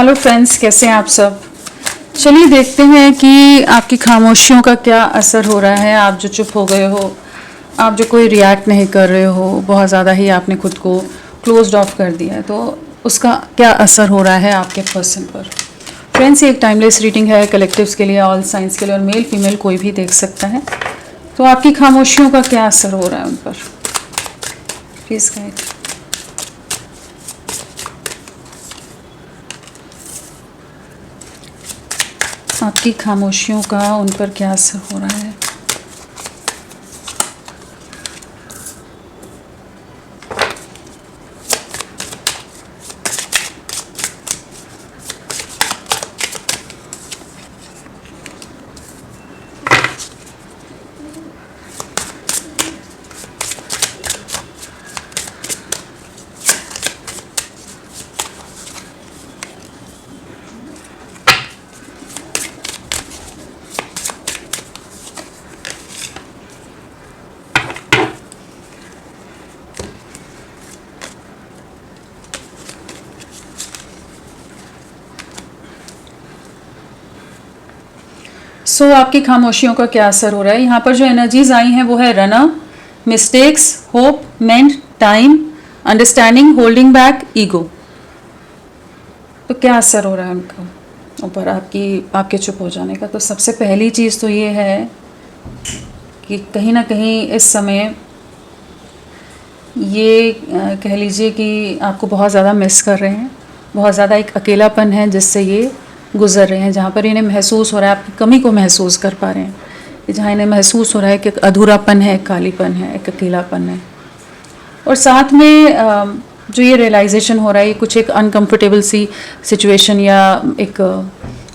Hello friends, कैसे हैं आप सब। चलिए देखते हैं कि आपकी खामोशियों का क्या असर हो रहा है। आप जो चुप हो गए हो, आप जो कोई रिएक्ट नहीं कर रहे हो, बहुत ज़्यादा ही आपने खुद को क्लोज्ड ऑफ कर दिया है, तो उसका क्या असर हो रहा है आपके पर्सन पर। फ्रेंड्स, ये एक टाइमलेस रीडिंग है, कलेक्टिव्स के लिए, ऑल साइंस के लिए, और मेल फीमेल कोई भी देख सकता है। तो आपकी खामोशियों का क्या असर हो रहा है उन पर, प्लीज़ गाइड। आपकी खामोशियों का उन पर क्या असर हो रहा है। आपकी खामोशियों का क्या असर हो रहा है। यहाँ पर जो एनर्जीज आई हैं वो है रनर, मिस्टेक्स, होप, मेंट, time, understanding, holding back, ego. तो क्या असर हो रहा है उनका ऊपर आपके चुप हो जाने का। तो सबसे पहली चीज़ तो ये है कि कहीं ना कहीं इस समय ये कह लीजिए कि आपको बहुत ज़्यादा मिस कर रहे हैं। बहुत ज़्यादा एक अकेलापन है जिससे ये गुजर रहे हैं, जहाँ पर इन्हें महसूस हो रहा है, आपकी कमी को महसूस कर पा रहे हैं, कि जहाँ इन्हें महसूस हो रहा है कि एक अधूरापन है, एक कालीपन है, एक अकेलापन है। और साथ में जो ये रियलाइजेशन हो रहा है, ये कुछ एक अनकंफर्टेबल सी सिचुएशन या एक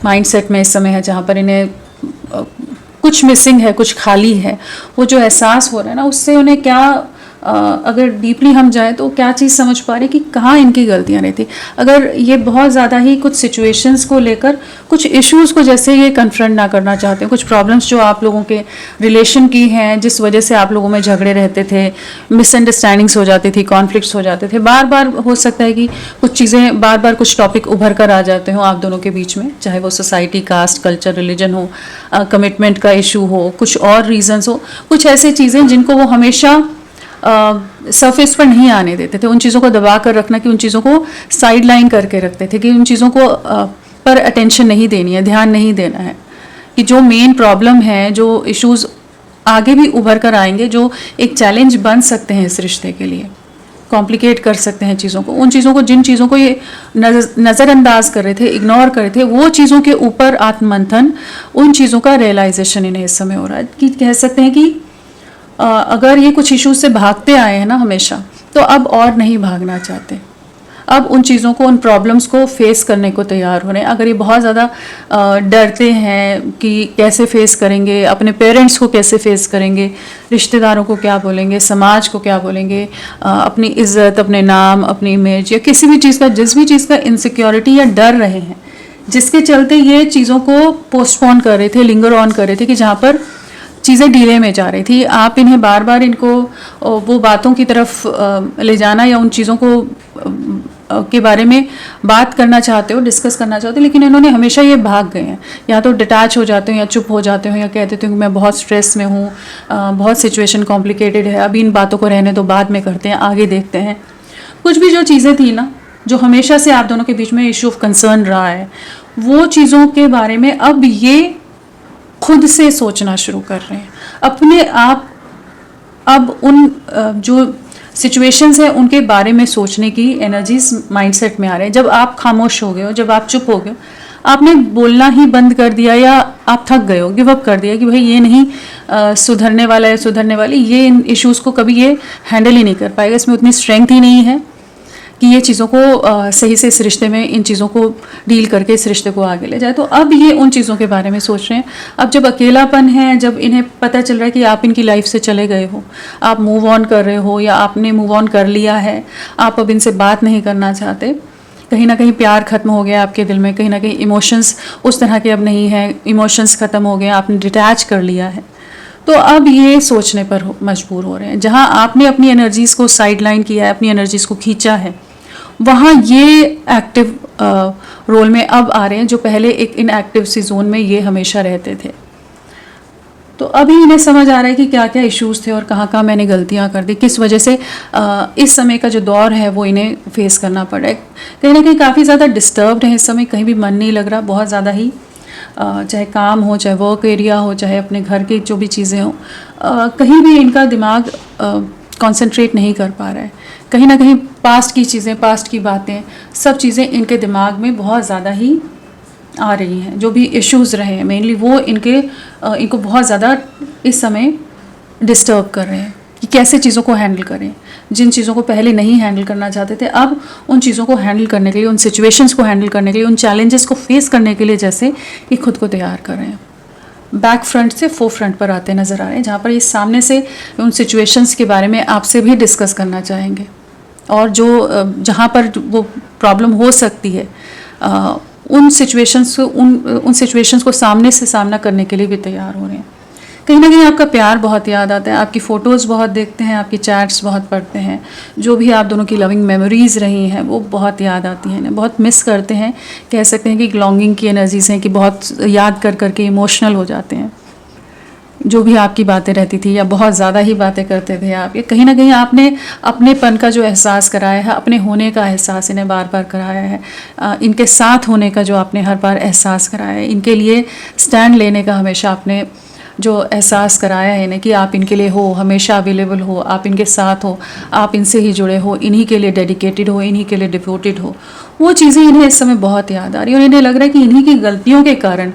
माइंडसेट में इस समय है, जहाँ पर इन्हें कुछ मिसिंग है, कुछ खाली है। वो जो एहसास हो रहा है ना, उससे उन्हें क्या अगर डीपली हम जाएं तो क्या चीज़ समझ पा रहे कि कहाँ इनकी गलतियाँ रहती। अगर ये बहुत ज़्यादा ही कुछ सिचुएशंस को लेकर, कुछ इश्यूज़ को जैसे ये कन्फ्रंट ना करना चाहते हैं, कुछ प्रॉब्लम्स जो आप लोगों के रिलेशन की हैं, जिस वजह से आप लोगों में झगड़े रहते थे, मिसअंडरस्टैंडिंग्स हो जाती थी, कॉन्फ्लिक्ट्स हो जाते थे, बार बार हो सकता है कि कुछ चीज़ें बार बार कुछ टॉपिक उभर कर आ जाते हो आप दोनों के बीच में, चाहे वो सोसाइटी, कास्ट, कल्चर, रिलीजन हो, कमिटमेंट का इशू हो, कुछ और रीजंस हो, कुछ ऐसी चीज़ें जिनको वो हमेशा सरफेस पर नहीं आने देते थे। उन चीज़ों को दबा कर रखना, कि उन चीज़ों को साइड लाइन करके रखते थे, कि उन चीज़ों को पर अटेंशन नहीं देनी है, ध्यान नहीं देना है, कि जो मेन प्रॉब्लम है, जो इश्यूज आगे भी उभर कर आएंगे, जो एक चैलेंज बन सकते हैं इस रिश्ते के लिए, कॉम्प्लिकेट कर सकते हैं चीज़ों को, उन चीज़ों को, जिन चीज़ों को ये नज़रअंदाज कर रहे थे, इग्नोर कर रहे थे, वो चीज़ों के ऊपर आत्ममंथन, उन चीज़ों का रियलाइजेशन इन्हें इस समय हो रहा है। कि कह सकते हैं कि अगर ये कुछ इश्यूज से भागते आए हैं ना हमेशा, तो अब और नहीं भागना चाहते। अब उन चीज़ों को, उन प्रॉब्लम्स को फेस करने को तैयार हो रहे हैं। अगर ये बहुत ज़्यादा डरते हैं कि कैसे फेस करेंगे, अपने पेरेंट्स को कैसे फेस करेंगे, रिश्तेदारों को क्या बोलेंगे, समाज को क्या बोलेंगे, अपनी इज्जत, अपने नाम, अपनी इमेज, या किसी भी चीज़ का, जिस भी चीज़ का इनसिक्योरिटी या डर रहे हैं, जिसके चलते ये चीज़ों को पोस्टपोन कर रहे थे, लिंगर ऑन कर रहे थे, कि जहाँ पर चीज़ें डीले में जा रही थी, आप इन्हें बार बार इनको वो बातों की तरफ ले जाना, या उन चीज़ों को के बारे में बात करना चाहते हो, डिस्कस करना चाहते हो, लेकिन इन्होंने हमेशा ये भाग गए हैं। या तो डिटैच हो जाते हो, या चुप हो जाते हो, या कह देते हो कि मैं बहुत स्ट्रेस में हूँ, बहुत सिचुएशन कॉम्प्लिकेटेड है, अभी इन बातों को रहने दो, बाद में करते हैं, आगे देखते हैं। कुछ भी जो चीज़ें थी ना, जो हमेशा से आप दोनों के बीच में इशू ऑफ कंसर्न रहा है, वो चीज़ों के बारे में अब ये खुद से सोचना शुरू कर रहे हैं अपने आप। अब उन जो सिचुएशंस हैं उनके बारे में सोचने की एनर्जीज माइंडसेट में आ रहे हैं। जब आप खामोश हो गए हो, जब आप चुप हो गए हो, आपने बोलना ही बंद कर दिया, या आप थक गए हो, गिव अप कर दिया कि भाई ये नहीं सुधरने वाला है, सुधरने वाली, ये इन इश्यूज़ को कभी ये हैंडल ही नहीं कर पाएगा, इसमें उतनी स्ट्रेंथ ही नहीं है कि ये चीज़ों को सही से इस रिश्ते में, इन चीज़ों को डील करके इस रिश्ते को आगे ले जाए। तो अब ये उन चीज़ों के बारे में सोच रहे हैं। अब जब अकेलापन है, जब इन्हें पता चल रहा है कि आप इनकी लाइफ से चले गए हो, आप मूव ऑन कर रहे हो, या आपने मूव ऑन कर लिया है, आप अब इनसे बात नहीं करना चाहते, कहीं ना कहीं प्यार खत्म हो गया आपके दिल में, कहीं ना कहीं इमोशंस उस तरह के अब नहीं हैं, इमोशंस ख़त्म हो गए, आपने डिटैच कर लिया है, तो अब ये सोचने पर मजबूर हो रहे हैं। जहाँ आपने अपनी एनर्जीज़ को साइड लाइन किया है, अपनी एनर्जीज़ को खींचा है, वहाँ ये एक्टिव रोल में अब आ रहे हैं, जो पहले एक इनएक्टिव सी जोन में ये हमेशा रहते थे। तो अभी इन्हें समझ आ रहा है कि क्या क्या इश्यूज थे और कहाँ कहाँ मैंने गलतियाँ कर दी, किस वजह से इस समय का जो दौर है वो इन्हें फेस करना पड़ रहा है। कहीं ना कहीं काफ़ी ज़्यादा डिस्टर्ब्ड है इस समय, कहीं भी मन नहीं लग रहा, बहुत ज़्यादा ही चाहे काम हो, चाहे वर्क एरिया हो, चाहे अपने घर की जो भी चीज़ें हों, कहीं भी इनका दिमाग कंसंट्रेट नहीं कर पा रहा है। कहीं ना कहीं पास्ट की चीज़ें, पास्ट की बातें, सब चीज़ें इनके दिमाग में बहुत ज़्यादा ही आ रही हैं। जो भी इश्यूज़ रहे हैं मेनली वो इनको बहुत ज़्यादा इस समय डिस्टर्ब कर रहे हैं कि कैसे चीज़ों को हैंडल करें। जिन चीज़ों को पहले नहीं हैंडल करना चाहते थे, अब उन चीज़ों को हैंडल करने के लिए, उन सिचुएशंस को हैंडल करने के लिए, उन चैलेंजेस को फेस करने के लिए जैसे कि खुद को तैयार कर रहे हैं। बैक फ्रंट से फोर फ्रंट पर आते नज़र आ रहे हैं, जहाँ पर ये सामने से उन सिचुएशंस के बारे में आपसे भी डिस्कस करना चाहेंगे, और जो जहाँ पर वो प्रॉब्लम हो सकती है उन सिचुएशंस को सामने से सामना करने के लिए भी तैयार हो रहे हैं। कहीं ना कहीं आपका प्यार बहुत याद आता है, आपकी फ़ोटोज़ बहुत देखते हैं, आपकी चैट्स बहुत पढ़ते हैं, जो भी आप दोनों की लविंग मेमोरीज़ रही हैं वो बहुत याद आती हैं, बहुत मिस करते हैं। कह सकते हैं कि लॉन्गिंग की एनर्जीज़ हैं कि बहुत याद कर करके इमोशनल हो जाते हैं। जो भी आपकी बातें रहती थी या बहुत ज़्यादा ही बातें करते थे आप, ये कहीं ना कहीं आपने अपनेपन का जो एहसास कराया है, अपने होने का एहसास इन्हें बार बार कराया है, इनके साथ होने का जो आपने हर बार एहसास कराया है, इनके लिए स्टैंड लेने का हमेशा आपने जो एहसास कराया है इन्हें कि आप इनके लिए हो, हमेशा अवेलेबल हो, आप इनके साथ हो, आप इनसे ही जुड़े हो, इन्हीं के लिए डेडिकेटेड हो, इन्हीं के लिए डिवोटेड हो, वो चीज़ें इन्हें इस समय बहुत याद आ रही है। और इन्हें लग रहा है कि इन्हीं की गलतियों के कारण,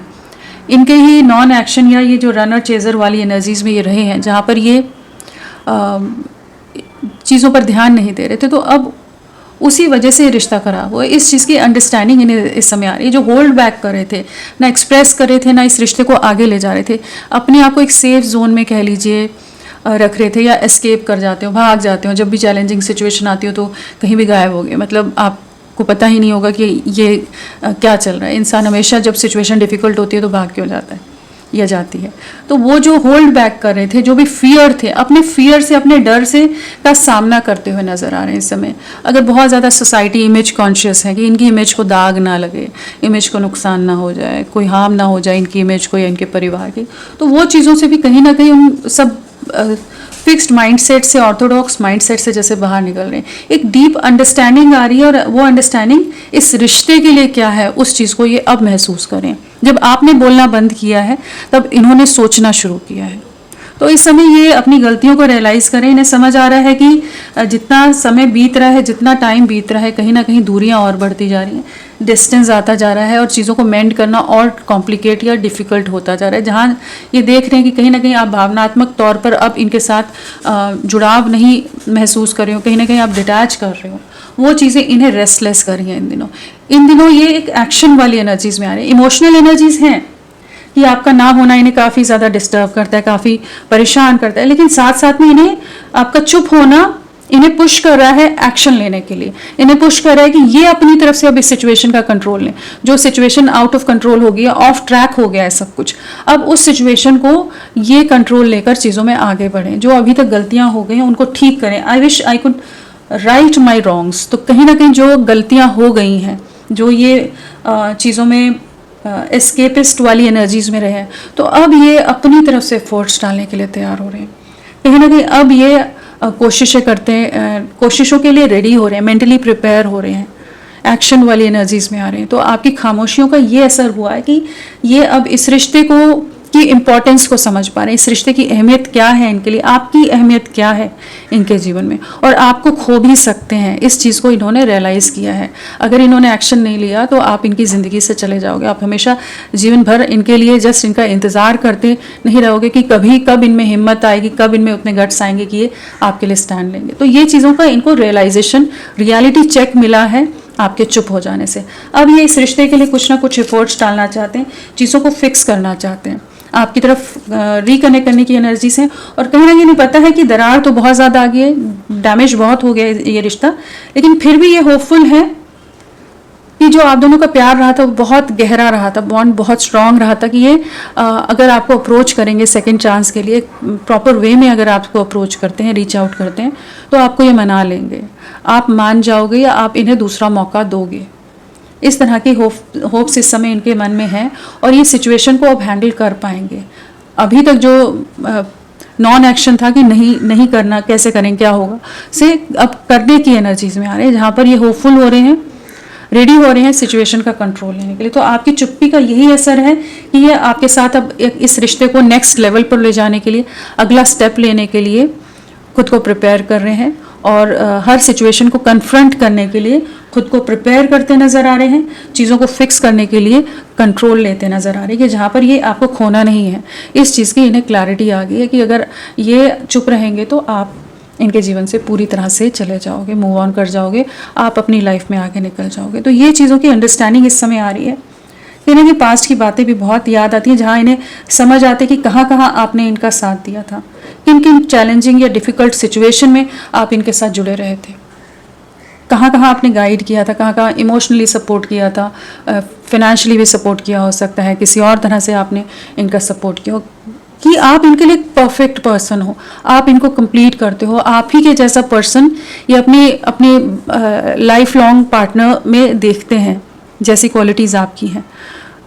इनके ही नॉन एक्शन या ये जो रनर चेजर वाली एनर्जीज़ में ये रहे हैं, जहाँ पर ये चीज़ों पर ध्यान नहीं दे रहे थे, तो अब उसी वजह से रिश्ता खराब हुआ। इस चीज़ की अंडरस्टैंडिंग इन्हें इस समय आ रही है। जो होल्ड बैक कर रहे थे, ना एक्सप्रेस कर रहे थे, ना इस रिश्ते को आगे ले जा रहे थे, अपने आप को एक सेफ जोन में कह लीजिए रख रहे थे, या एस्केप कर जाते हो, भाग जाते हो। जब भी चैलेंजिंग सिचुएशन आती हो तो कहीं भी गायब हो गए, मतलब आपको पता ही नहीं होगा कि ये क्या चल रहा है। इंसान हमेशा जब सिचुएशन डिफ़िकल्ट होती है तो भाग क्यों जाता है या जाती है। तो वो जो होल्ड बैक कर रहे थे, जो भी फियर थे, अपने फियर से, अपने डर से का सामना करते हुए नज़र आ रहे हैं इस समय। अगर बहुत ज़्यादा सोसाइटी इमेज कॉन्शियस है कि इनकी इमेज को दाग ना लगे, इमेज को नुकसान ना हो जाए, कोई हार्म ना हो जाए इनकी इमेज को या इनके परिवार की, तो वो चीज़ों से भी कहीं ना कहीं उन सब फिक्स्ड माइंडसेट से, ऑर्थोडॉक्स माइंडसेट से जैसे बाहर निकल रहे हैं। एक डीप अंडरस्टैंडिंग आ रही है, और वो अंडरस्टैंडिंग इस रिश्ते के लिए क्या है उस चीज़ को ये अब महसूस करें। जब आपने बोलना बंद किया है तब इन्होंने सोचना शुरू किया है। तो इस समय ये अपनी गलतियों को रियलाइज़ करें। इन्हें समझ आ रहा है कि जितना समय बीत रहा है, जितना टाइम बीत रहा है, कहीं ना कहीं दूरियां और बढ़ती जा रही हैं, डिस्टेंस आता जा रहा है, और चीज़ों को मेंड करना और कॉम्प्लिकेट या डिफ़िकल्ट होता जा रहा है। जहाँ ये देख रहे हैं कि कहीं ना कहीं आप भावनात्मक तौर पर अब इनके साथ जुड़ाव नहीं महसूस कर रहे हो, कहीं ना कहीं आप डिटैच कर रहे हो, वो चीज़ें इन्हें रेस्टलेस कर रही हैं इन दिनों ये एक एक्शन वाली एनर्जीज़ में आ रही है। इमोशनल एनर्जीज़ हैं कि आपका ना होना इन्हें काफ़ी ज़्यादा डिस्टर्ब करता है, काफ़ी परेशान करता है, लेकिन साथ साथ में इन्हें आपका चुप होना इन्हें पुश कर रहा है एक्शन लेने के लिए। इन्हें पुश कर रहा है कि ये अपनी तरफ से अब इस सिचुएशन का कंट्रोल लें। जो सिचुएशन आउट ऑफ कंट्रोल हो गया, ऑफ ट्रैक हो गया है सब कुछ, अब उस सिचुएशन को ये कंट्रोल लेकर चीज़ों में आगे बढ़ें। जो अभी तक गलतियाँ हो गई हैं उनको ठीक करें। I wish I could write my wrongs. तो कहीं ना कहीं जो गलतियाँ हो गई हैं, जो ये चीज़ों में एस्केपिस्ट वाली एनर्जीज़ में रहे हैं, तो अब ये अपनी तरफ से एफर्ट्स डालने के लिए तैयार हो रहे हैं। कहीं ना कहीं अब ये कोशिशें करते हैं, कोशिशों के लिए रेडी हो रहे हैं, मेंटली प्रिपेयर हो रहे हैं, एक्शन वाली एनर्जीज़ में आ रहे हैं। तो आपकी खामोशियों का ये असर हुआ है कि ये अब इस रिश्ते को की इम्पोर्टेंस को समझ पा रहे हैं, इस रिश्ते की अहमियत क्या है इनके लिए, आपकी अहमियत क्या है इनके जीवन में, और आपको खो भी सकते हैं। इस चीज़ को इन्होंने रियलाइज़ किया है। अगर इन्होंने एक्शन नहीं लिया तो आप इनकी ज़िंदगी से चले जाओगे। आप हमेशा जीवन भर इनके लिए जस्ट इनका इंतज़ार करते नहीं रहोगे कि कब इनमें हिम्मत आएगी, कब इनमें उतने गट्स आएंगे कि ये आपके लिए स्टैंड लेंगे। तो ये चीज़ों का इनको रियलाइजेशन, रियलिटी चेक मिला है आपके चुप हो जाने से। अब ये इस रिश्ते के लिए कुछ ना कुछ एफर्ट्स डालना चाहते हैं, चीज़ों को फिक्स करना चाहते हैं, आपकी तरफ रिकनेक्ट करने की एनर्जी से। और कहीं ना कहीं पता है कि दरार तो बहुत ज़्यादा आ गई है, डैमेज बहुत हो गया ये रिश्ता, लेकिन फिर भी ये होपफुल है कि जो आप दोनों का प्यार रहा था वो बहुत गहरा रहा था, बॉन्ड बहुत स्ट्रांग रहा था, कि ये अगर आपको अप्रोच करेंगे सेकंड चांस के लिए, प्रॉपर वे में अगर आपको अप्रोच करते हैं, रीच आउट करते हैं, तो आपको ये मना लेंगे, आप मान जाओगे या आप इन्हें दूसरा मौका दोगे। इस तरह की होप्स इस समय इनके मन में है और ये सिचुएशन को अब हैंडल कर पाएंगे। अभी तक जो नॉन एक्शन था कि नहीं करना, कैसे करें, क्या होगा, से अब करने की एनर्जीज में आ रहे हैं, जहाँ पर ये होपफुल हो रहे हैं, रेडी हो रहे हैं सिचुएशन का कंट्रोल लेने के लिए। तो आपकी चुप्पी का यही असर है कि ये आपके साथ अब इस रिश्ते को नेक्स्ट लेवल पर ले जाने के लिए, अगला स्टेप लेने के लिए खुद को प्रिपेयर कर रहे हैं और हर सिचुएशन को कन्फ्रंट करने के लिए खुद को प्रिपेयर करते नज़र आ रहे हैं, चीज़ों को फिक्स करने के लिए कंट्रोल लेते नज़र आ रहे हैं, कि जहाँ पर ये आपको खोना नहीं है। इस चीज़ की इन्हें क्लैरिटी आ गई है कि अगर ये चुप रहेंगे तो आप इनके जीवन से पूरी तरह से चले जाओगे, मूव ऑन कर जाओगे, आप अपनी लाइफ में आगे निकल जाओगे। तो ये चीज़ों की अंडरस्टैंडिंग इस समय आ रही है। इन्हें की पास्ट की बातें भी बहुत याद आती हैं, जहाँ इन्हें समझ आते कि कहाँ कहाँ आपने इनका साथ दिया था, किन किन चैलेंजिंग या डिफ़िकल्ट सिचुएशन में आप इनके साथ जुड़े रहे थे, कहाँ कहाँ आपने गाइड किया था, कहाँ कहाँ इमोशनली सपोर्ट किया था, फाइनेंशियली भी सपोर्ट किया हो सकता है, किसी और तरह से आपने इनका सपोर्ट किया हो, कि आप इनके लिए परफेक्ट पर्सन हो, आप इनको कंप्लीट करते हो, आप ही के जैसा पर्सन ये अपनी लाइफ लॉन्ग पार्टनर में देखते हैं, जैसी क्वालिटीज़ आपकी हैं।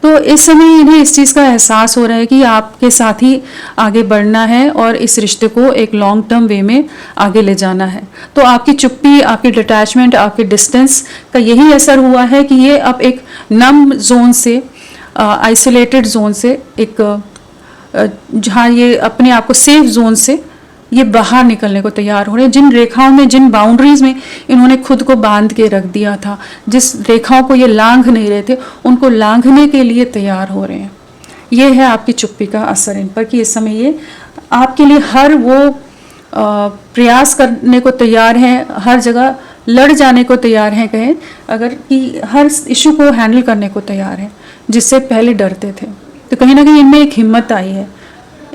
तो इस समय इन्हें इस चीज़ का एहसास हो रहा है कि आपके साथ ही आगे बढ़ना है और इस रिश्ते को एक लॉन्ग टर्म वे में आगे ले जाना है। तो आपकी चुप्पी, आपकी डिटैचमेंट, आपके डिस्टेंस का यही असर हुआ है कि ये अब एक नम जोन से, आइसोलेटेड जोन से, एक जहाँ ये अपने आप को सेफ जोन से ये बाहर निकलने को तैयार हो रहे हैं। जिन रेखाओं में, जिन बाउंड्रीज में इन्होंने खुद को बांध के रख दिया था, जिस रेखाओं को ये लांघ नहीं रहे थे, उनको लांघने के लिए तैयार हो रहे हैं। ये है आपकी चुप्पी का असर इन पर, कि इस समय ये आपके लिए हर वो प्रयास करने को तैयार हैं, हर जगह लड़ जाने को तैयार हैं, कहें अगर, कि हर इशू को हैंडल करने को तैयार हैं जिससे पहले डरते थे। तो कहीं ना कहीं इनमें एक हिम्मत आई है,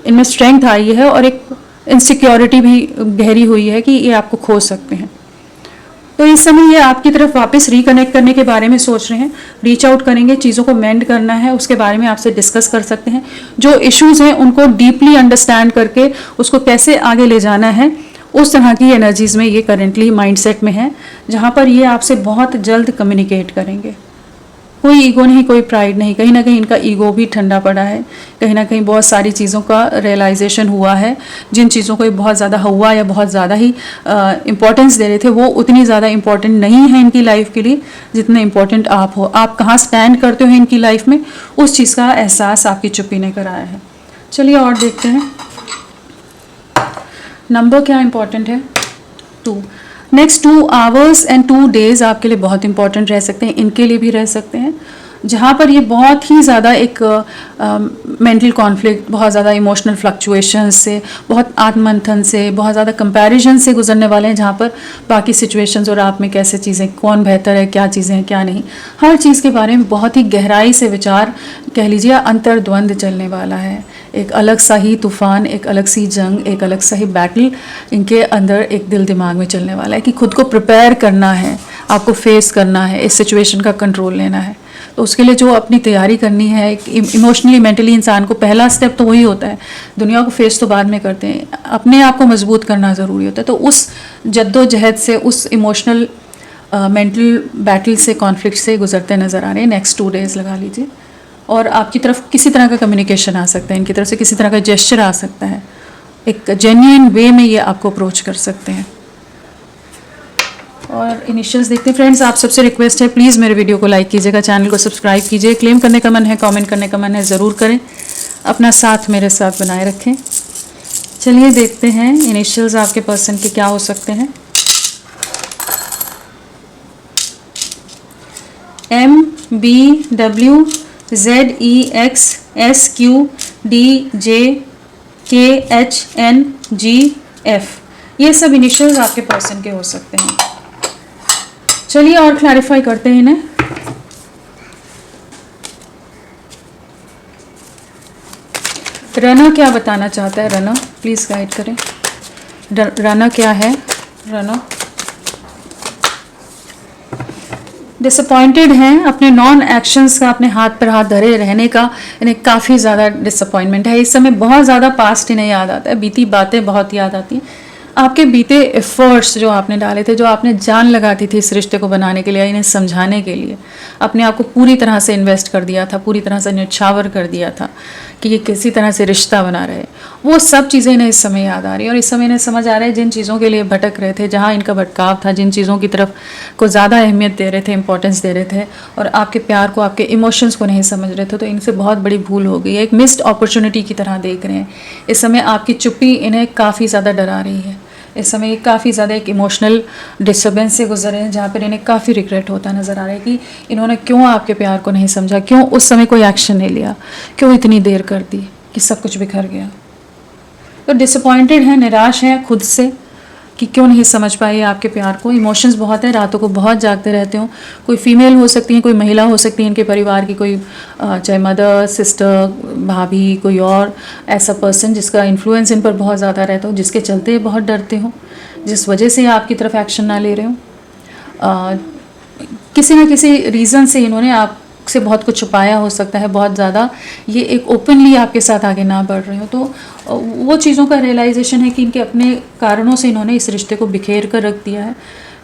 इनमें स्ट्रेंथ आई है और एक इनसिक्योरिटी भी गहरी हुई है कि ये आपको खो सकते हैं। तो इस समय ये आपकी तरफ वापस रिकनेक्ट करने के बारे में सोच रहे हैं, रीच आउट करेंगे, चीज़ों को मेंड करना है, उसके बारे में आपसे डिस्कस कर सकते हैं। जो इश्यूज़ हैं उनको डीपली अंडरस्टैंड करके उसको कैसे आगे ले जाना है, उस तरह की एनर्जीज़ में ये करेंटली माइंडसेट में है, जहाँ पर ये आपसे बहुत जल्द कम्युनिकेट करेंगे। कोई ईगो नहीं, कोई प्राइड नहीं, कहीं ना कहीं इनका ईगो भी ठंडा पड़ा है, कहीं ना कहीं बहुत सारी चीज़ों का रियलाइजेशन हुआ है। जिन चीज़ों को बहुत ज़्यादा हुआ या बहुत ज़्यादा ही इम्पोर्टेंस दे रहे थे, वो उतनी ज़्यादा इम्पोर्टेंट नहीं है इनकी लाइफ के लिए जितने इम्पोर्टेंट आप हो। आप कहाँ स्टैंड करते हो इनकी लाइफ में, उस चीज़ का एहसास आपकी चुप्पी ने कराया है। चलिए और देखते हैं नंबर क्या इम्पोर्टेंट है। 2। नेक्स्ट 2 आवर्स एंड 2 डेज आपके लिए बहुत इंपॉर्टेंट रह सकते हैं, इनके लिए भी रह सकते हैं, जहाँ पर ये बहुत ही ज़्यादा एक मेंटल कॉन्फ्लिक्ट, बहुत ज़्यादा इमोशनल फ्लक्चुएशन से, बहुत आत्ममंथन से, बहुत ज़्यादा कंपैरिजन से गुजरने वाले हैं, जहाँ पर बाकी सिचुएशंस और आप में कैसे चीज़ें, कौन बेहतर है, क्या चीज़ें हैं, क्या नहीं, हर चीज़ के बारे में बहुत ही गहराई से विचार, कह लीजिए अंतर्द्वंद चलने वाला है। एक अलग सा ही तूफान, एक अलग सी जंग, एक अलग सा ही बैटल इनके अंदर एक दिल दिमाग में चलने वाला है, कि खुद को प्रिपेयर करना है, आपको फेस करना है, इस सिचुएशन का कंट्रोल लेना है। तो उसके लिए जो अपनी तैयारी करनी है, इमोशनली, मेंटली, इंसान को पहला स्टेप तो वही होता है। दुनिया को फेस तो बाद में करते हैं, अपने आप को मजबूत करना ज़रूरी होता है। तो उस जद्दोजहद से, उस इमोशनल मेंटल बैटल से, कॉन्फ्लिक्ट से गुजरते नज़र आ रहे हैं। नेक्स्ट 2 डेज़ लगा लीजिए, और आपकी तरफ किसी तरह का कम्युनिकेशन आ सकता है, इनकी तरफ से किसी तरह का जेस्चर आ सकता है, एक जेन्युइन वे में ये आपको अप्रोच कर सकते हैं। और इनिशियल्स देखते हैं। फ्रेंड्स, आप सबसे रिक्वेस्ट है, प्लीज़ मेरे वीडियो को लाइक कीजिएगा, चैनल को सब्सक्राइब कीजिए, क्लेम करने का मन है, कमेंट करने का मन है, ज़रूर करें, अपना साथ मेरे साथ बनाए रखें। चलिए देखते हैं इनिशियल्स आपके पर्सन के क्या हो सकते हैं। MBW ZEXSQDJKHNGF, ये सब इनिशियल्स आपके पर्सन के हो सकते हैं। चलिए और क्लैरिफाई करते हैं इन्हें। रना क्या बताना चाहता है? रना प्लीज़ गाइड करें। रना क्या है? रना डिसअपॉइंटेड हैं, अपने नॉन एक्शंस का, अपने हाथ पर हाथ धरे रहने का इन्हें काफ़ी ज़्यादा डिसअपॉइंटमेंट है। इस समय बहुत ज़्यादा पास्ट इन्हें याद आता है, बीती बातें बहुत याद आती हैं, आपके बीते एफर्ट्स जो आपने डाले थे, जो आपने जान लगाती थी इस रिश्ते को बनाने के लिए, इन्हें समझाने के लिए, अपने आप को पूरी तरह से इन्वेस्ट कर दिया था, पूरी तरह से न्यौछावर कर दिया था कि ये किसी तरह से रिश्ता बना रहे, वो सब चीज़ें इन्हें इस समय याद आ रही है। और इस समय इन्हें समझ आ रहा है जिन चीज़ों के लिए भटक रहे थे, जहाँ इनका भटकाव था, जिन चीज़ों की तरफ को ज़्यादा अहमियत दे रहे थे, इंपॉर्टेंस दे रहे थे, और आपके प्यार को, आपके इमोशंस को नहीं समझ रहे थे, तो इनसे बहुत बड़ी भूल हो गई है। एक मिस्ड अपॉर्चुनिटी की तरह देख रहे हैं। इस समय आपकी चुप्पी इन्हें काफ़ी ज़्यादा डरा रही है। इस समय काफ़ी ज़्यादा एक इमोशनल डिस्टर्बेंस से गुजर रहे हैं, जहाँ पर इन्हें काफ़ी रिग्रेट होता नज़र आ रहा है कि इन्होंने क्यों आपके प्यार को नहीं समझा, क्यों उस समय कोई एक्शन नहीं लिया, क्यों इतनी देर कर दी कि सब कुछ बिखर गया। तो डिसअपॉइंटेड हैं, निराश हैं खुद से कि क्यों नहीं समझ पाए आपके प्यार को। इमोशंस बहुत है, रातों को बहुत जागते रहते हो। कोई फीमेल हो सकती है, कोई महिला हो सकती है इनके परिवार की, कोई चाहे मदर, सिस्टर, भाभी, कोई और ऐसा पर्सन जिसका इन्फ्लुएंस इन पर बहुत ज़्यादा रहता हो, जिसके चलते बहुत डरते हो, जिस वजह से आपकी तरफ एक्शन ना ले रहे हो। किसी न किसी रीज़न से इन्होंने आपसे बहुत कुछ छुपाया हो सकता है, बहुत ज़्यादा ये एक ओपनली आपके साथ आगे ना बढ़ रहे हो। तो वो चीज़ों का रियलाइजेशन है कि इनके अपने कारणों से इन्होंने इस रिश्ते को बिखेर कर रख दिया है।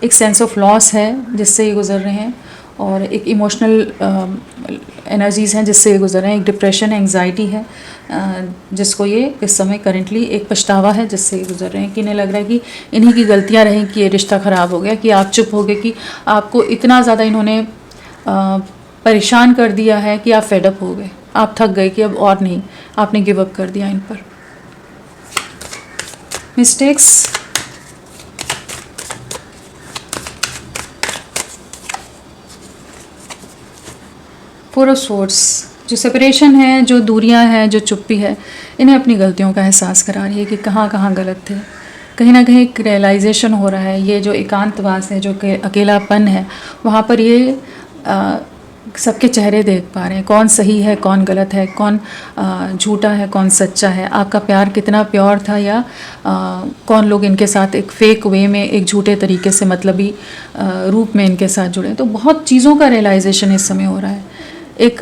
एक सेंस ऑफ लॉस है जिससे ये गुजर रहे हैं, और एक इमोशनल एनर्जीज़ हैं जिससे ये गुजर रहे हैं। एक डिप्रेशन, एंग्जाइटी है जिसको ये इस समय करेंटली, एक पछतावा है जिससे ये गुजर रहे हैं कि इन्हें लग रहा है कि इन्हीं की गलतियां रहीं कि ये रिश्ता ख़राब हो गया, कि आप चुप हो गए, कि आपको इतना ज़्यादा इन्होंने परेशान कर दिया है कि आप फेडअप हो गए, आप थक गए कि अब और नहीं, आपने गिव अप कर दिया इन पर। मिस्टेक्स, फोर ऑफ सोर्ड्स, जो सेपरेशन है, जो दूरियां हैं, जो चुप्पी है, इन्हें अपनी गलतियों का एहसास करा रही है कि कहाँ कहाँ गलत थे। कहीं ना कहीं एक रियलाइजेशन हो रहा है। ये जो एकांतवास है, जो अकेलापन है, वहाँ पर ये सबके चेहरे देख पा रहे हैं, कौन सही है, कौन गलत है, कौन झूठा है, कौन सच्चा है, आपका प्यार कितना प्योर था, या कौन लोग इनके साथ एक फेक वे में, एक झूठे तरीके से, मतलबी रूप में इनके साथ जुड़े। तो बहुत चीज़ों का रियलाइजेशन इस समय हो रहा है। एक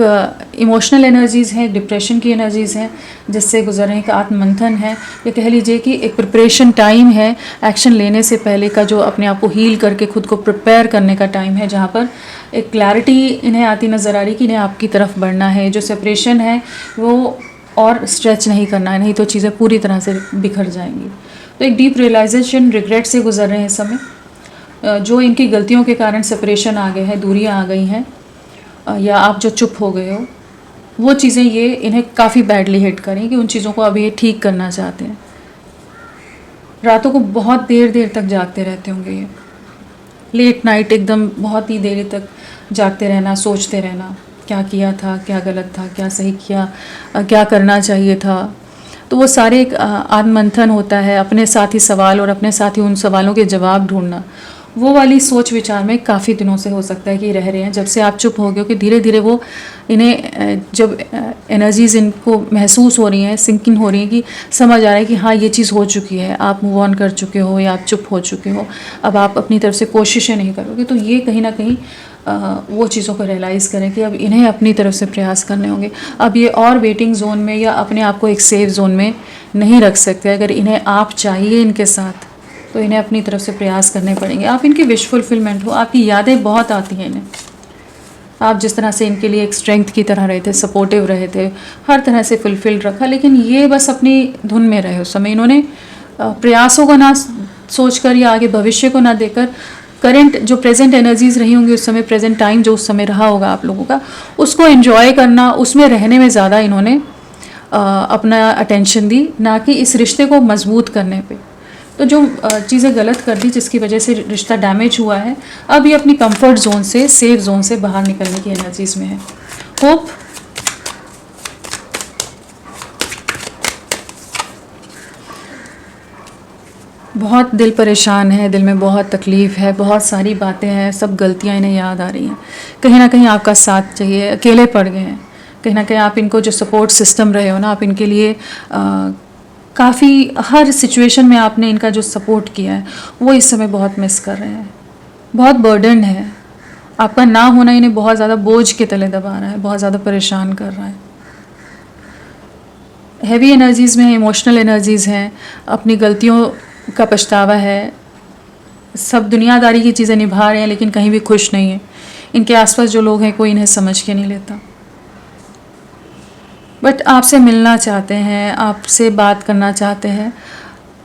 इमोशनल एनर्जीज़ हैं, डिप्रेशन की एनर्जीज़ हैं जिससे गुजर रहे हैं, एक आत्ममंथन है, या कह लीजिए कि एक प्रिपरेशन टाइम है, एक्शन लेने से पहले का, जो अपने आप को हील करके खुद को प्रिपेयर करने का टाइम है, जहाँ पर एक क्लैरिटी इन्हें आती नज़र आ रही कि इन्हें आपकी तरफ बढ़ना है। जो सेपरेशन है वो और स्ट्रेच नहीं करना है, नहीं तो चीज़ें पूरी तरह से बिखर जाएंगी। तो एक डीप रियलाइजेशन, रिग्रेट से गुजर रहे हैं इस समय। जो इनकी गलतियों के कारण सेपरेशन आ गए हैं, दूरियाँ आ गई हैं, या आप जो चुप हो गए हो, वो चीज़ें ये इन्हें काफ़ी बैडली हिट करें कि उन चीज़ों को अभी ये ठीक करना चाहते हैं। रातों को बहुत देर देर तक जागते रहते होंगे ये, लेट नाइट एकदम बहुत ही देर तक जागते रहना, सोचते रहना, क्या किया था, क्या गलत था, क्या सही किया, क्या करना चाहिए था। तो वो सारे एक आत्ममंथन होता है, अपने साथ ही सवाल और अपने साथ ही उन सवालों के जवाब ढूंढना। वो वाली सोच विचार में काफ़ी दिनों से हो सकता है कि रह रहे हैं। जब से आप चुप हो गए हो कि धीरे धीरे वो इन्हें जब एनर्जीज़ इनको महसूस हो रही हैं, सिंकिंग हो रही हैं, कि समझ आ रहा है कि हाँ ये चीज़ हो चुकी है, आप मूव ऑन कर चुके हो, या आप चुप हो चुके हो, अब आप अपनी तरफ से कोशिशें नहीं करोगे। तो ये कहीं ना कहीं वो चीज़ों को रियलाइज़ करें कि अब इन्हें अपनी तरफ से प्रयास करने होंगे। अब ये और वेटिंग जोन में या अपने आप को एक सेफ जोन में नहीं रख सकते। अगर इन्हें आप चाहिए इनके साथ, तो इन्हें अपनी तरफ से प्रयास करने पड़ेंगे। आप इनकी विश फुलफिलमेंट हो, आपकी यादें बहुत आती हैं इन्हें। आप जिस तरह से इनके लिए एक स्ट्रेंथ की तरह रहे थे, सपोर्टिव रहे थे, हर तरह से फुलफिल्ड रखा, लेकिन ये बस अपनी धुन में रहे। उस समय इन्होंने प्रयासों को ना सोचकर या आगे भविष्य को ना देखकर, करंट जो प्रेजेंट एनर्जीज रही होंगी उस समय, प्रेजेंट टाइम जो उस समय रहा होगा आप लोगों का, उसको एंजॉय करना, उसमें रहने में ज़्यादा इन्होंने अपना अटेंशन दी, ना कि इस रिश्ते को मजबूत करने पे। तो जो चीज़ें गलत कर दी जिसकी वजह से रिश्ता डैमेज हुआ है, अब ये अपनी कंफर्ट जोन से, सेफ जोन से बाहर निकलने की एनर्जीज में है। होप, बहुत दिल परेशान है, दिल में बहुत तकलीफ़ है, बहुत सारी बातें हैं, सब गलतियां इन्हें याद आ रही हैं। कहीं ना कहीं आपका साथ चाहिए, अकेले पड़ गए हैं। कहीं ना कहीं आप इनको जो सपोर्ट सिस्टम रहे हो ना, आप इनके लिए काफ़ी हर सिचुएशन में आपने इनका जो सपोर्ट किया है, वो इस समय बहुत मिस कर रहे हैं। बहुत बर्डन है, आपका ना होना इन्हें बहुत ज़्यादा बोझ के तले दबा रहा है, बहुत ज़्यादा परेशान कर रहा है। हैवी एनर्जीज़ में इमोशनल एनर्जीज़ हैं, अपनी गलतियों का पछतावा है, सब दुनियादारी की चीज़ें निभा रहे हैं लेकिन कहीं भी खुश नहीं है। इनके आसपास जो लोग हैं कोई इन्हें समझ के नहीं लेता, बट आपसे मिलना चाहते हैं, आपसे बात करना चाहते हैं,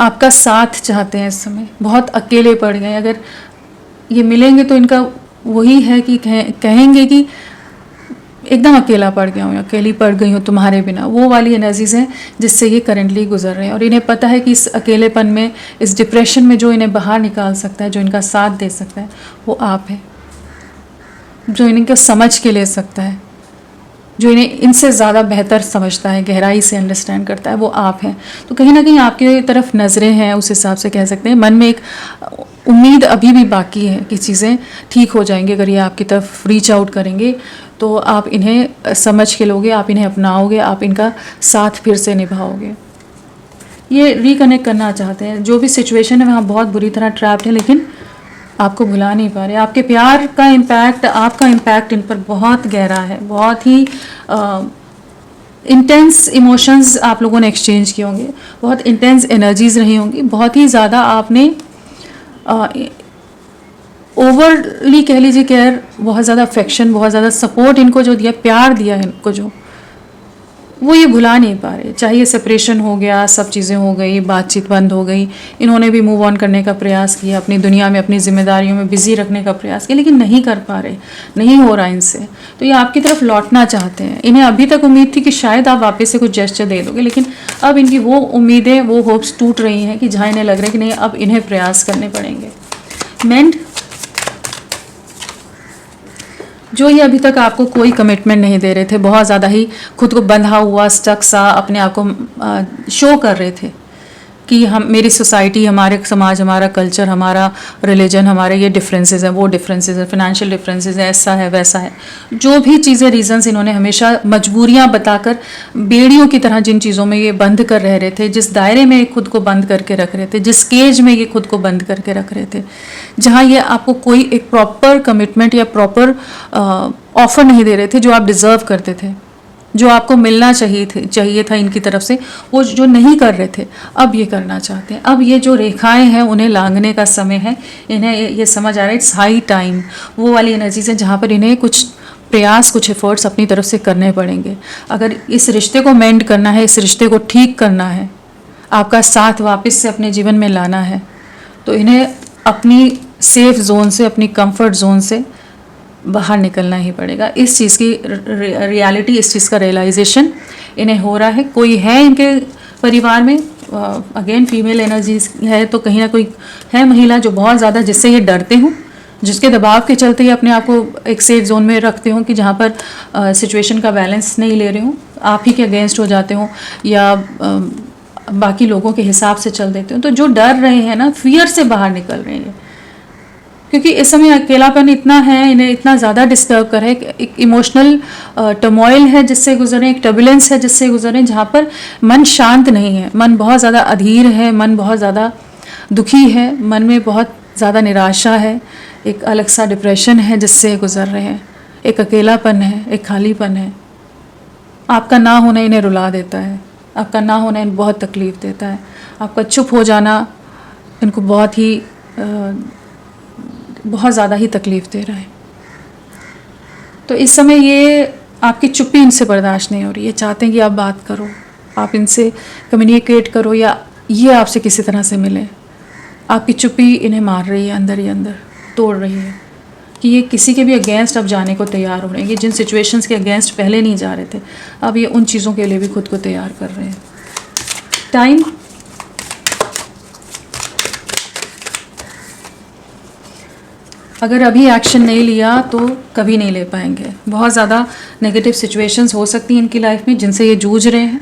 आपका साथ चाहते हैं। इस समय बहुत अकेले पड़ गए। अगर ये मिलेंगे तो इनका वही है कि कहेंगे कि एकदम अकेला पड़ गया हूँ, अकेली पड़ गई हूँ तुम्हारे बिना। वो वाली एनर्जीज़ हैं जिससे ये करंटली गुजर रहे हैं, और इन्हें पता है कि इस अकेलेपन में, इस डिप्रेशन में जो इन्हें बाहर निकाल सकता है, जो इनका साथ दे सकता है, वो आप है। जो इनको समझ के ले सकता है, जो इन्हें इनसे ज़्यादा बेहतर समझता है, गहराई से अंडरस्टैंड करता है, वो आप हैं। तो कहीं ना कहीं आपकी तरफ नज़रें हैं, उस हिसाब से कह सकते हैं। मन में एक उम्मीद अभी भी बाकी है कि चीज़ें ठीक हो जाएंगी। अगर ये आपकी तरफ रीच आउट करेंगे तो आप इन्हें समझ के लोगे, आप इन्हें अपनाओगे, आप इनका साथ फिर से निभाओगे। ये रिकनेक्ट करना चाहते हैं। जो भी सिचुएशन है वहाँ बहुत बुरी तरह ट्रैप्ड है, लेकिन आपको भुला नहीं पा रहे। आपके प्यार का इम्पैक्ट, आपका इम्पैक्ट इन पर बहुत गहरा है। बहुत ही इंटेंस इमोशंस आप लोगों ने एक्सचेंज किए होंगे, बहुत इंटेंस एनर्जीज रही होंगी, बहुत ही ज़्यादा आपने ओवरली कह लीजिए केयर, बहुत ज़्यादा अफेक्शन, बहुत ज़्यादा सपोर्ट इनको जो दिया, प्यार दिया इनको जो, वो ये भुला नहीं पा रहे। चाहे ये सेपरेशन हो गया, सब चीज़ें हो गई, बातचीत बंद हो गई, इन्होंने भी मूव ऑन करने का प्रयास किया, अपनी दुनिया में, अपनी जिम्मेदारियों में बिजी रखने का प्रयास किया, लेकिन नहीं कर पा रहे, नहीं हो रहा इनसे। तो ये आपकी तरफ लौटना चाहते हैं। इन्हें अभी तक उम्मीद थी कि शायद आप वापस से कुछ जेस्चर दे दोगे, लेकिन अब इनकी वो उम्मीदें, वो होप्स टूट रही हैं कि जहाँ इन्हें लग रहा है कि नहीं, अब इन्हें प्रयास करने पड़ेंगे। मेंड, जो ये अभी तक आपको कोई कमिटमेंट नहीं दे रहे थे, बहुत ज़्यादा ही खुद को बंधा हुआ, स्टक सा अपने आप को शो कर रहे थे कि हम, मेरी सोसाइटी, हमारे समाज, हमारा कल्चर, हमारा रिलीजन, हमारे ये डिफरेंसेस हैं, वो डिफरेंसेस हैं, फिनेंशियल डिफरेंसेस हैं, ऐसा है वैसा है। जो भी चीज़ें, रीजंस इन्होंने हमेशा मजबूरियां बताकर बेड़ियों की तरह जिन चीज़ों में ये बंद कर रहे थे, जिस दायरे में खुद को बंद करके रख रहे थे, जिस केज में ये खुद को बंद करके रख रहे थे, जहाँ ये आपको कोई एक प्रॉपर कमिटमेंट या प्रॉपर ऑफर नहीं दे रहे थे जो आप डिज़र्व करते थे, जो आपको मिलना चाहिए था इनकी तरफ से, वो जो नहीं कर रहे थे, अब ये करना चाहते हैं। अब ये जो रेखाएं हैं उन्हें लांघने का समय है। इन्हें ये समझ आ रहा है, इट्स हाई टाइम। वो वाली एनर्जीज हैं जहाँ पर इन्हें कुछ प्रयास, कुछ एफर्ट्स अपनी तरफ से करने पड़ेंगे। अगर इस रिश्ते को मेंड करना है, इस रिश्ते को ठीक करना है, आपका साथ वापस से अपने जीवन में लाना है, तो इन्हें अपनी सेफ जोन से, अपनी कंफर्ट जोन से बाहर निकलना ही पड़ेगा। इस चीज़ की रियलिटी, इस चीज़ का रियलाइजेशन इन्हें हो रहा है। कोई है इनके परिवार में, अगेन फीमेल एनर्जीज है, तो कहीं ना कोई है महिला जो बहुत ज़्यादा, जिससे ये डरते हों, जिसके दबाव के चलते ये अपने आप को एक सेफ जोन में रखते हों कि जहाँ पर सिचुएशन का बैलेंस नहीं ले रहे हों, आप ही के अगेंस्ट हो जाते हों, या बाकी लोगों के हिसाब से चल देते हो। तो जो डर रहे हैं ना, फियर से बाहर निकल रहे हैं, क्योंकि इस समय अकेलापन इतना है, इन्हें इतना ज़्यादा डिस्टर्ब कर है, एक इमोशनल टर्मोइल है जिससे गुजरे, एक टर्बुलेंस है जिससे गुजरे, जहाँ पर मन शांत नहीं है, मन बहुत ज़्यादा अधीर है, मन बहुत ज़्यादा दुखी है, मन में बहुत ज़्यादा निराशा है, एक अलग सा डिप्रेशन है जिससे गुजर रहे हैं, एक अकेलापन है, एक खालीपन है। आपका ना होना इन्हें रुला देता है, आपका ना होना इन्हें बहुत तकलीफ़ देता है, आपका चुप हो जाना इनको बहुत ज़्यादा ही तकलीफ़ दे रहा है। तो इस समय ये आपकी चुप्पी इनसे बर्दाश्त नहीं हो रही है, चाहते हैं कि आप बात करो, आप इनसे कम्युनिकेट करो, या ये आपसे किसी तरह से मिले। आपकी चुप्पी इन्हें मार रही है, अंदर ही अंदर तोड़ रही है, कि ये किसी के भी अगेंस्ट अब जाने को तैयार हो रहे हैं। ये जिन सिचुएशंस के अगेंस्ट पहले नहीं जा रहे थे, अब ये उन चीज़ों के लिए भी खुद को तैयार कर रहे हैं। टाइम, अगर अभी एक्शन नहीं लिया तो कभी नहीं ले पाएंगे। बहुत ज़्यादा नेगेटिव सिचुएशंस हो सकती हैं इनकी लाइफ में जिनसे ये जूझ रहे हैं,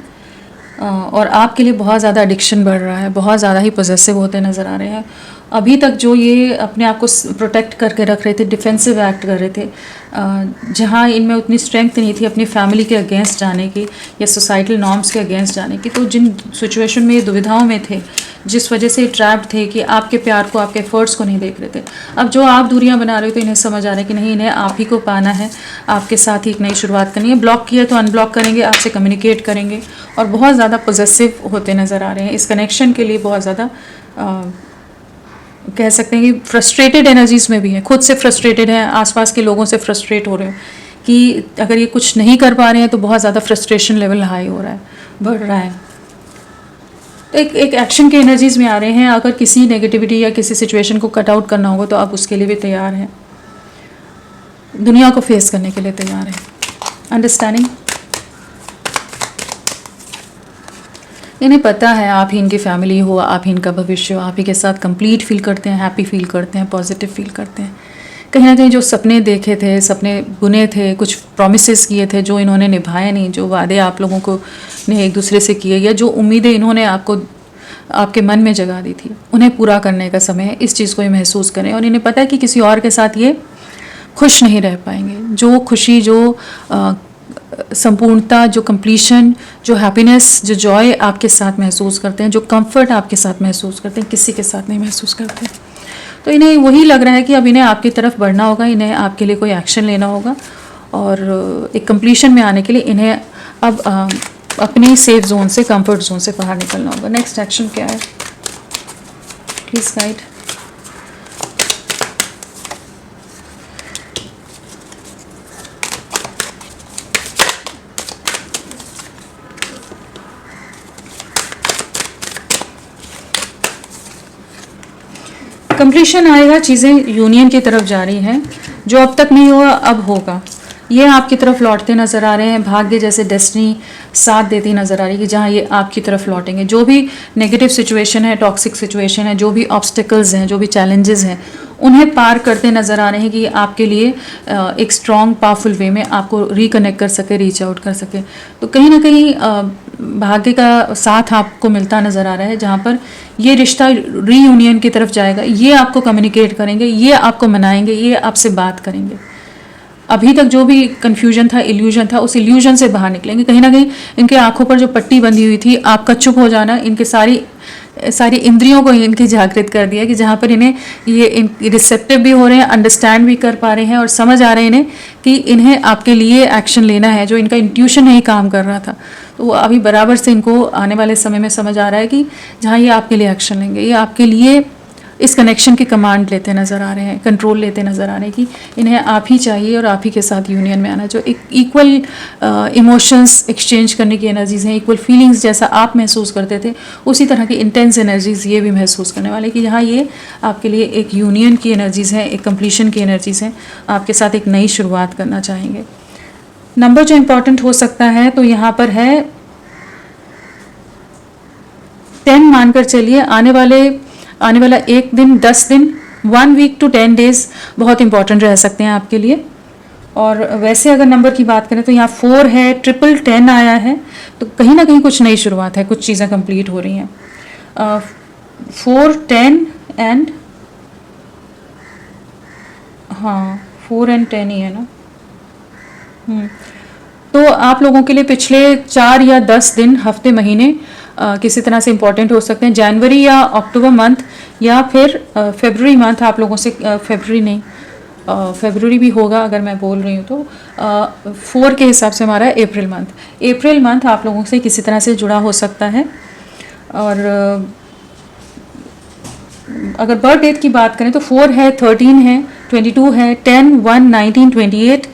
और आपके लिए बहुत ज़्यादा एडिक्शन बढ़ रहा है, बहुत ज़्यादा ही पोजेसिव होते नज़र आ रहे हैं, अभी तक जो ये अपने आप को प्रोटेक्ट करके रख रहे थे, डिफेंसिव एक्ट कर रहे थे, जहाँ इनमें उतनी स्ट्रेंथ नहीं थी अपनी फैमिली के अगेंस्ट जाने की या सोसाइटल नॉर्म्स के अगेंस्ट जाने की, तो जिन सिचुएशन में ये दुविधाओं में थे, जिस वजह से ट्रैप्ड थे कि आपके प्यार को, आपके एफर्ट्स को नहीं देख रहे थे, अब जो आप दूरियां बना रहे हो तो इन्हें समझ आ रहा है कि नहीं, इन्हें आप ही को पाना है, आपके साथ ही एक नई शुरुआत करनी है। ब्लॉक किया तो अनब्लॉक करेंगे, आपसे कम्युनिकेट करेंगे और बहुत ज़्यादा पॉजिटिव होते नज़र आ रहे हैं। इस कनेक्शन के लिए बहुत ज़्यादा कह सकते हैं कि फ्रस्ट्रेटेड एनर्जीज में भी हैं, खुद से फ्रस्ट्रेटेड हैं, आसपास के लोगों से फ्रस्ट्रेट हो रहे हो कि अगर ये कुछ नहीं कर पा रहे हैं तो बहुत ज़्यादा फ्रस्ट्रेशन लेवल हाई हो रहा है, बढ़ रहा है। तो एक एक्शन के एनर्जीज में आ रहे हैं। अगर किसी नेगेटिविटी या किसी सिचुएशन को कट आउट करना होगा तो आप उसके लिए भी तैयार हैं, दुनिया को फेस करने के लिए तैयार हैं। अंडरस्टैंडिंग, इन्हें पता है आप ही इनकी फैमिली हो, आप ही इनका भविष्य हो, आप ही के साथ कंप्लीट फील करते हैं, हैप्पी फील करते हैं, पॉजिटिव फील करते हैं। कहीं ना कहीं जो सपने देखे थे, सपने बुने थे, कुछ प्रॉमिसेस किए थे जो इन्होंने निभाए नहीं, जो वादे आप लोगों को ने एक दूसरे से किए या जो उम्मीदें इन्होंने आपको आपके मन में जगा दी थी, उन्हें पूरा करने का समय है। इस चीज़ को ये महसूस करें और इन्हें पता है कि किसी और के साथ ये खुश नहीं रह पाएंगे। जो खुशी, जो संपूर्णता, जो कंप्लीशन, जो हैप्पीनेस, जो जॉय आपके साथ महसूस करते हैं, जो कंफर्ट आपके साथ महसूस करते हैं, किसी के साथ नहीं महसूस करते। तो इन्हें वही लग रहा है कि अब इन्हें आपकी तरफ बढ़ना होगा, इन्हें आपके लिए कोई एक्शन लेना होगा और एक कंप्लीशन में आने के लिए इन्हें अब अपनी सेफ जोन से, कंफर्ट जोन से बाहर निकलना होगा। नेक्स्ट एक्शन क्या है, प्लीज गाइड। कंप्लीशन आएगा, चीज़ें यूनियन की तरफ जा रही हैं, जो अब तक नहीं हुआ अब होगा। ये आपकी तरफ लौटते नज़र आ रहे हैं, भाग्य जैसे डेस्टिनी साथ देती नज़र आ रही है कि जहाँ ये आपकी तरफ लौटेंगे। जो भी नेगेटिव सिचुएशन है, टॉक्सिक सिचुएशन है, जो भी ऑब्स्टिकल्स हैं, जो भी चैलेंजेस हैं, उन्हें पार करते नज़र आ रहे हैं कि ये आपके लिए एक स्ट्रॉन्ग पावरफुल वे में आपको रिकनेक्ट कर सके, रीच आउट कर सके। तो कहीं ना कहीं भाग्य का साथ आपको मिलता नज़र आ रहा है, जहाँ पर ये रिश्ता रीयूनियन की तरफ जाएगा। ये आपको कम्युनिकेट करेंगे, ये आपको मनाएंगे, ये आपसे बात करेंगे। अभी तक जो भी कन्फ्यूजन था, इल्यूजन था, उस इल्यूजन से बाहर निकलेंगे। कहीं ना कहीं इनके आंखों पर जो पट्टी बंधी हुई थी, आपका चुप हो जाना, इनके सारी इंद्रियों को इनकी जागृत कर दिया कि जहाँ पर इन्हें ये रिसेप्टिव भी हो रहे हैं, अंडरस्टैंड भी कर पा रहे हैं और समझ आ रहे हैं इन्हें कि इन्हें आपके लिए एक्शन लेना है। जो इनका इंट्यूशन नहीं काम कर रहा था, तो वो अभी बराबर से इनको आने वाले समय में समझ आ रहा है कि जहाँ ये आपके लिए एक्शन लेंगे, ये आपके लिए इस कनेक्शन की कमांड लेते नज़र आ रहे हैं, कंट्रोल लेते नज़र आ रहे हैं कि इन्हें आप ही चाहिए और आप ही के साथ यूनियन में आना। जो एक इक्वल इमोशंस एक्सचेंज करने की एनर्जीज़ हैं, इक्वल फीलिंग्स जैसा आप महसूस करते थे, उसी तरह की इंटेंस एनर्जीज़ ये भी महसूस करने वाले कि यहाँ ये आपके लिए एक यूनियन की एनर्जीज़ हैं, एक कंप्लीशन की एनर्जीज़ हैं, आपके साथ एक नई शुरुआत करना चाहेंगे। नंबर जो इम्पॉर्टेंट हो सकता है तो यहाँ पर है 10 मानकर चलिए। आने वाला एक दिन, 10 दिन, 1 वीक to 10 डेज बहुत इंपॉर्टेंट रह सकते हैं आपके लिए। और वैसे अगर नंबर की बात करें तो यहाँ 4 है, 1010 आया है, तो कहीं ना कहीं कुछ नई शुरुआत है, कुछ चीज़ें कंप्लीट हो रही हैं। 4, 10 एंड 4 and 10 ही है ना। तो आप लोगों के लिए पिछले 4 या 10 दिन, हफ्ते, महीने किसी तरह से इम्पॉर्टेंट हो सकते हैं। जनवरी या अक्टूबर मंथ या फिर फरवरी मंथ आप लोगों से, फरवरी भी होगा अगर मैं बोल रही हूँ तो 4 के हिसाब से हमारा अप्रैल मंथ आप लोगों से किसी तरह से जुड़ा हो सकता है। और अगर बर्थ डेट की बात करें तो 4 है, 13 है, 22 है, 10, 1, 19, 28,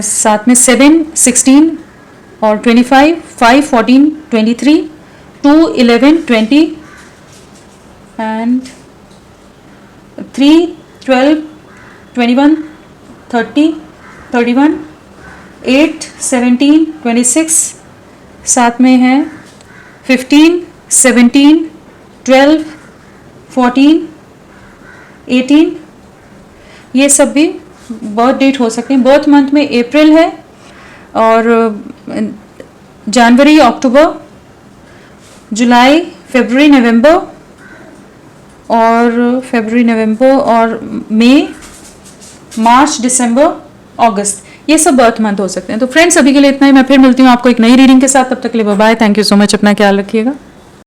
साथ में 7, 16 और 25, 5, 14, 23, 2, 11, 20 and 3, 12, 21, 30, 31, 8, 17, 26, साथ में है 15, 17, 12, 14, 18, ये सब भी बर्थ डेट हो सकते हैं। बर्थ मंथ में अप्रैल है और जनवरी, अक्टूबर, जुलाई, फरवरी, नवंबर, और फरवरी, नवंबर और मई, मार्च, दिसंबर, अगस्त, ये सब बर्थ मंथ हो सकते हैं। तो फ्रेंड्स अभी के लिए इतना ही, मैं फिर मिलती हूँ आपको एक नई रीडिंग के साथ, तब तक के लिए bye bye, thank you so much, अपना ख्याल रखिएगा।